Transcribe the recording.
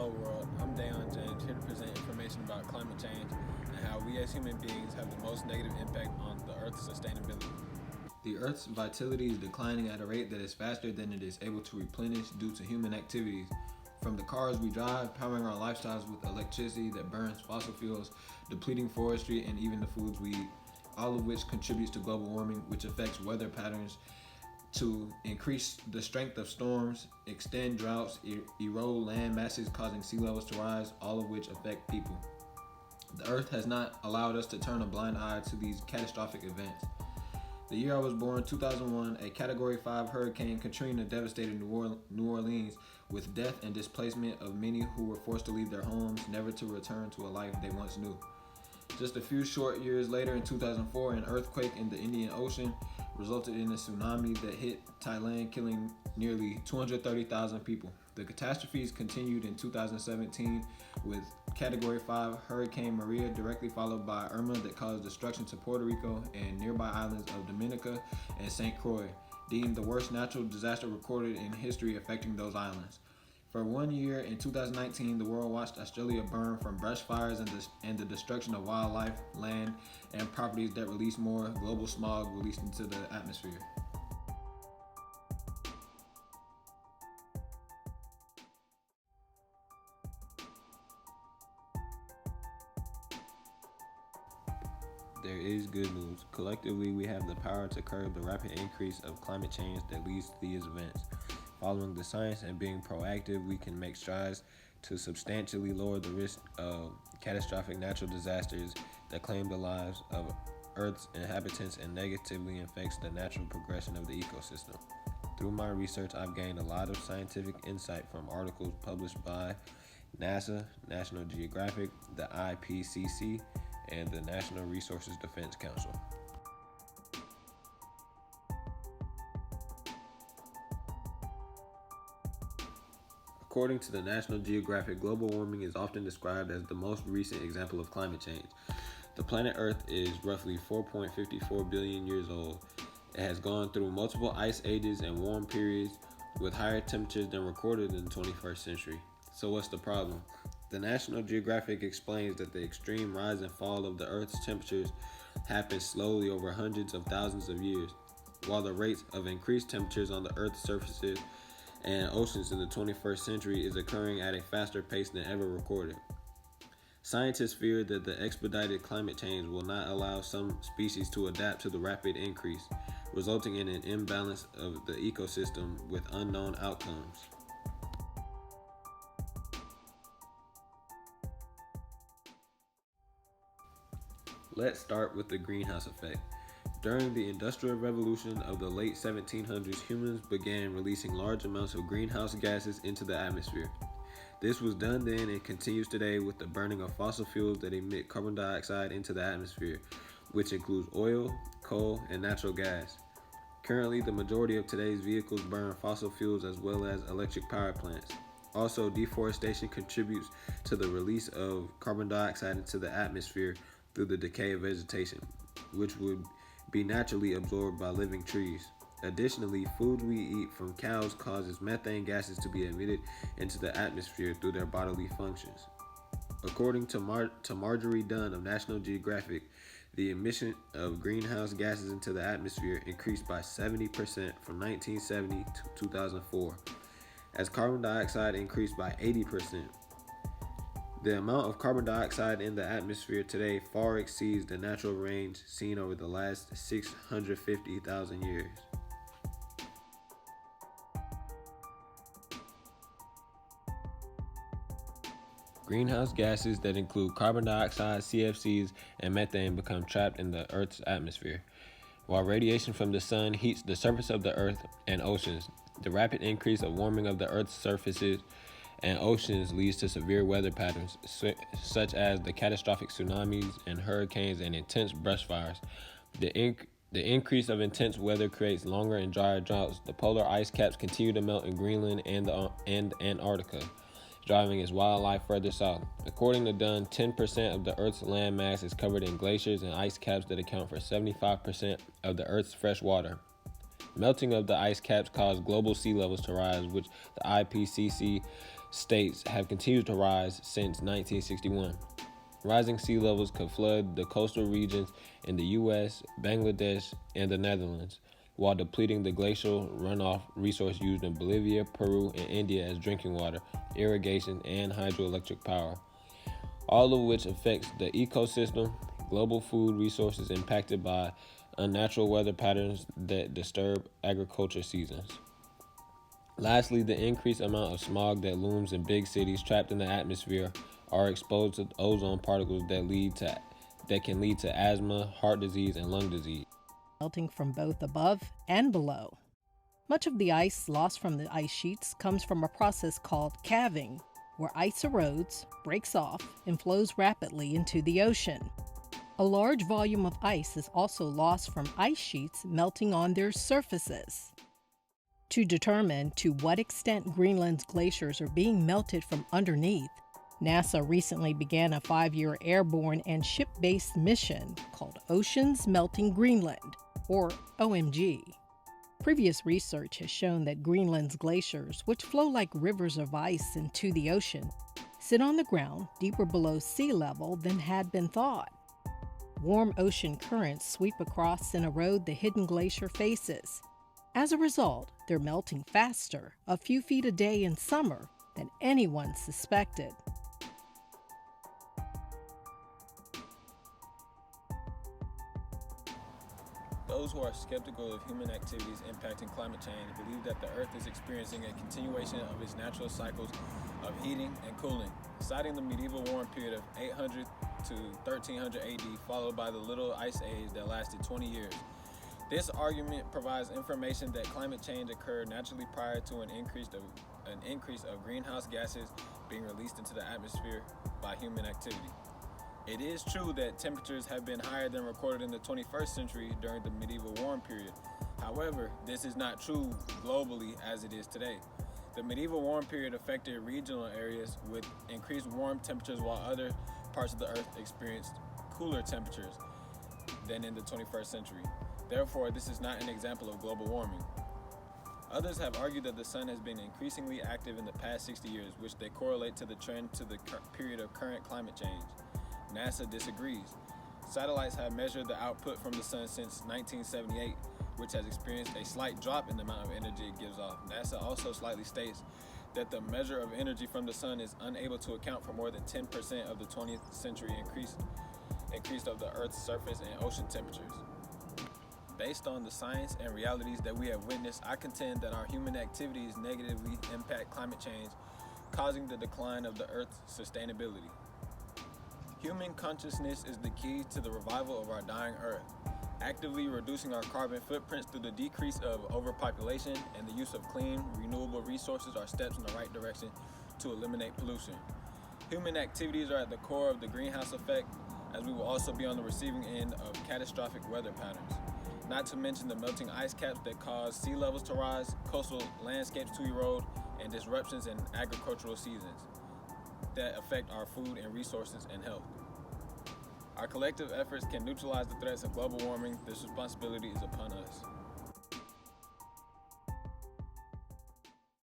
Hello world, I'm Daeyon James, here to present information about climate change and how we as human beings have the most negative impact on the Earth's sustainability. The Earth's vitality is declining at a rate that is faster than it is able to replenish due to human activities. From the cars we drive, powering our lifestyles with electricity that burns fossil fuels, depleting forestry, and even the foods we eat, all of which contributes to global warming, which affects weather patterns to increase the strength of storms, extend droughts, erode land masses causing sea levels to rise, all of which affect people. The Earth has not allowed us to turn a blind eye to these catastrophic events. The year I was born, 2001, a Category 5 Hurricane Katrina devastated New Orleans with death and displacement of many who were forced to leave their homes, never to return to a life they once knew. Just a few short years later, in 2004, an earthquake in the Indian Ocean resulted in a tsunami that hit Thailand, killing nearly 230,000 people. The catastrophes continued in 2017 with Category 5 Hurricane Maria, directly followed by Irma that caused destruction to Puerto Rico and nearby islands of Dominica and St. Croix, deemed the worst natural disaster recorded in history affecting those islands. For 1 year in 2019, the world watched Australia burn from brush fires and the destruction of wildlife, land, and properties that release more global smog released into the atmosphere. There is good news. Collectively, we have the power to curb the rapid increase of climate change that leads to these events. Following the science and being proactive, we can make strides to substantially lower the risk of catastrophic natural disasters that claim the lives of Earth's inhabitants and negatively affects the natural progression of the ecosystem. Through my research, I've gained a lot of scientific insight from articles published by NASA, National Geographic, the IPCC, and the National Resources Defense Council. According to the National Geographic, global warming is often described as the most recent example of climate change. The planet Earth is roughly 4.54 billion years old. It has gone through multiple ice ages and warm periods with higher temperatures than recorded in the 21st century. So what's the problem? The National Geographic explains that the extreme rise and fall of the Earth's temperatures happens slowly over hundreds of thousands of years, while the rates of increased temperatures on the Earth's surfaces and oceans in the 21st century is occurring at a faster pace than ever recorded. Scientists fear that the expedited climate change will not allow some species to adapt to the rapid increase, resulting in an imbalance of the ecosystem with unknown outcomes. Let's start with the greenhouse effect. During the Industrial Revolution of the late 1700s, humans began releasing large amounts of greenhouse gases into the atmosphere. This was done then and continues today with the burning of fossil fuels that emit carbon dioxide into the atmosphere, which includes oil, coal, and natural gas. Currently, the majority of today's vehicles burn fossil fuels as well as electric power plants. Also, deforestation contributes to the release of carbon dioxide into the atmosphere through the decay of vegetation, which would be naturally absorbed by living trees. Additionally, food we eat from cows causes methane gases to be emitted into the atmosphere through their bodily functions. According to Marjorie Dunn of National Geographic, the emission of greenhouse gases into the atmosphere increased by 70% from 1970 to 2004, as carbon dioxide increased by 80%. The amount of carbon dioxide in the atmosphere today far exceeds the natural range seen over the last 650,000 years. Greenhouse gases that include carbon dioxide, CFCs, and methane become trapped in the Earth's atmosphere. While radiation from the sun heats the surface of the Earth and oceans, the rapid increase of warming of the Earth's surfaces and oceans leads to severe weather patterns, such as the catastrophic tsunamis and hurricanes and intense brush fires. The increase of intense weather creates longer and drier droughts. The polar ice caps continue to melt in Greenland and Antarctica, driving its wildlife further south. According to Dunn, 10% of the Earth's land mass is covered in glaciers and ice caps that account for 75% of the Earth's fresh water. Melting of the ice caps caused global sea levels to rise, which the IPCC states have continued to rise since 1961. Rising sea levels could flood the coastal regions in the US, Bangladesh, and the Netherlands, while depleting the glacial runoff resource used in Bolivia, Peru, and India as drinking water, irrigation, and hydroelectric power, all of which affects the ecosystem, global food resources impacted by unnatural weather patterns that disturb agriculture seasons. Lastly, the increased amount of smog that looms in big cities trapped in the atmosphere are exposed to ozone particles that can lead to asthma, heart disease, and lung disease. Melting from both above and below. Much of the ice lost from the ice sheets comes from a process called calving, where ice erodes, breaks off, and flows rapidly into the ocean. A large volume of ice is also lost from ice sheets melting on their surfaces. To determine to what extent Greenland's glaciers are being melted from underneath, NASA recently began a 5-year airborne and ship-based mission called Oceans Melting Greenland, or OMG. Previous research has shown that Greenland's glaciers, which flow like rivers of ice into the ocean, sit on the ground deeper below sea level than had been thought. Warm ocean currents sweep across and erode the hidden glacier faces. As a result, they're melting faster, a few feet a day in summer, than anyone suspected. Those who are skeptical of human activities impacting climate change believe that the Earth is experiencing a continuation of its natural cycles of heating and cooling, citing the medieval warm period of 800 to 1300 AD, followed by the Little Ice Age that lasted 20 years. This argument provides information that climate change occurred naturally prior to an increase of greenhouse gases being released into the atmosphere by human activity. It is true that temperatures have been higher than recorded in the 21st century during the medieval warm period. However, this is not true globally as it is today. The medieval warm period affected regional areas with increased warm temperatures, while other parts of the Earth experienced cooler temperatures than in the 21st century. Therefore, this is not an example of global warming. Others have argued that the sun has been increasingly active in the past 60 years, which they correlate to the trend to the period of current climate change. NASA disagrees. Satellites have measured the output from the sun since 1978, which has experienced a slight drop in the amount of energy it gives off. NASA also slightly states that the measure of energy from the sun is unable to account for more than 10% of the 20th century increase of the Earth's surface and ocean temperatures. Based on the science and realities that we have witnessed, I contend that our human activities negatively impact climate change, causing the decline of the Earth's sustainability. Human consciousness is the key to the revival of our dying Earth. Actively reducing our carbon footprints through the decrease of overpopulation and the use of clean, renewable resources are steps in the right direction to eliminate pollution. Human activities are at the core of the greenhouse effect, as we will also be on the receiving end of catastrophic weather patterns. Not to mention the melting ice caps that cause sea levels to rise, coastal landscapes to erode, and disruptions in agricultural seasons that affect our food and resources and health. Our collective efforts can neutralize the threats of global warming. This responsibility is upon us.